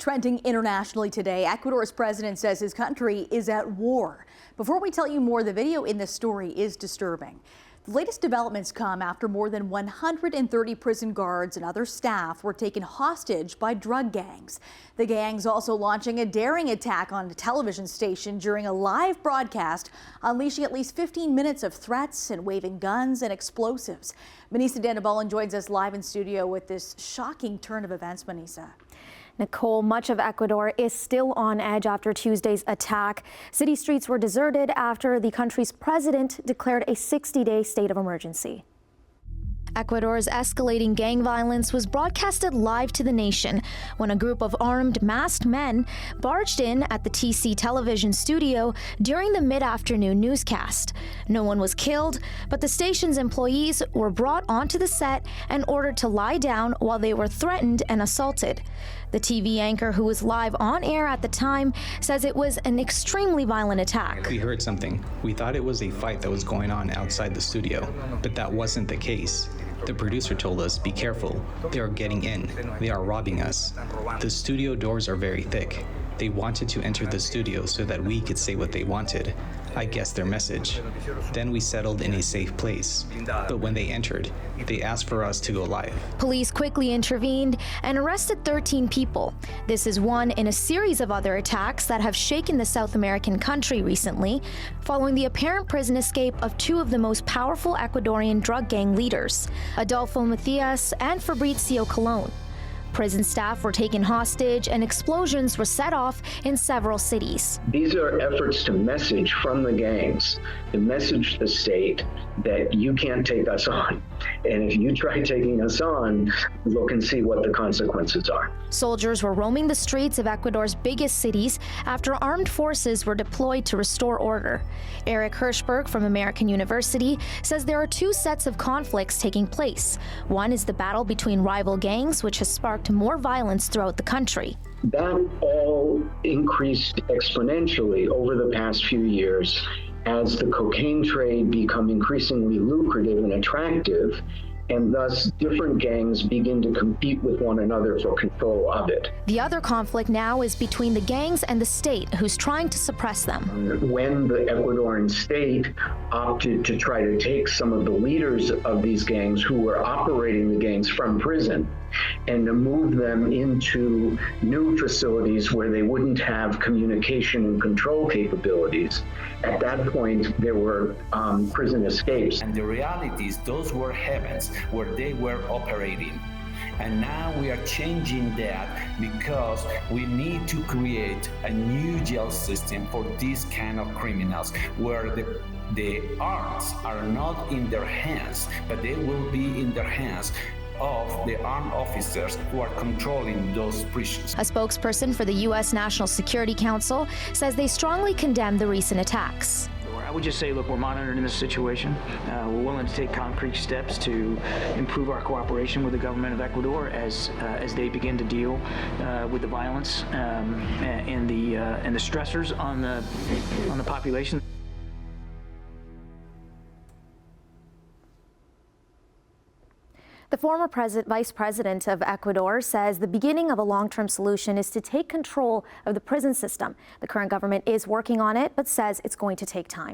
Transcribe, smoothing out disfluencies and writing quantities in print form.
Trending internationally today, Ecuador's president says his country is at war. Before we tell you more, the video in this story is disturbing. The latest developments come after more than 130 prison guards and other staff were taken hostage by drug gangs. The gangs also launching a daring attack on a television station during a live broadcast, unleashing at least 15 minutes of threats and waving guns and explosives. Manisa Danabalan joins us live in studio with this shocking turn of events. Manisa. Nicole, much of Ecuador is still on edge after Tuesday's attack. City streets were deserted after the country's president declared a 60-day state of emergency. Ecuador's escalating gang violence was broadcasted live to the nation when a group of armed, masked men barged in at the TC television studio during the mid-afternoon newscast. No one was killed, but the station's employees were brought onto the set and ordered to lie down while they were threatened and assaulted. The TV anchor, who was live on air at the time, says it was an extremely violent attack. We heard something. We thought it was a fight that was going on outside the studio, but that wasn't the case. The producer told us, "Be careful. They are getting in. They are robbing us." The studio doors are very thick. They wanted to enter the studio so that we could say what they wanted. I guess their message. Then we settled in a safe place. But when they entered, they asked for us to go live. Police quickly intervened and arrested 13 people. This is one in a series of other attacks that have shaken the South American country recently, following the apparent prison escape of two of the most powerful Ecuadorian drug gang leaders, Adolfo Macias and Fabrizio Colon. Prison staff were taken hostage and explosions were set off in several cities. These are efforts to message from the gangs, to message the state that you can't take us on. And if you try taking us on, look and see what the consequences are. Soldiers were roaming the streets of Ecuador's biggest cities after armed forces were deployed to restore order. Eric Hirschberg from American University says there are two sets of conflicts taking place. One is the battle between rival gangs, which has sparked more violence throughout the country. That all increased exponentially over the past few years as the cocaine trade become increasingly lucrative and attractive, and thus different gangs begin to compete with one another for control of it. The other conflict now is between the gangs and the state, who's trying to suppress them. When the Ecuadorian state opted to try to take some of the leaders of these gangs who were operating the gangs from prison and to move them into new facilities where they wouldn't have communication and control capabilities, at that point there were prison escapes. And the reality is those were heavens where they were operating. And now we are changing that because we need to create a new jail system for these kind of criminals where the arms are not in their hands, but they will be in their hands of the armed officers who are controlling those prisons. A spokesperson for the U.S. National Security Council says they strongly condemn the recent attacks. I would just say, look, we're monitoring this situation. We're willing to take concrete steps to improve our cooperation with the government of Ecuador as they begin to deal with the violence and the stressors on the population. The former vice president of Ecuador says the beginning of a long-term solution is to take control of the prison system. The current government is working on it, but says it's going to take time.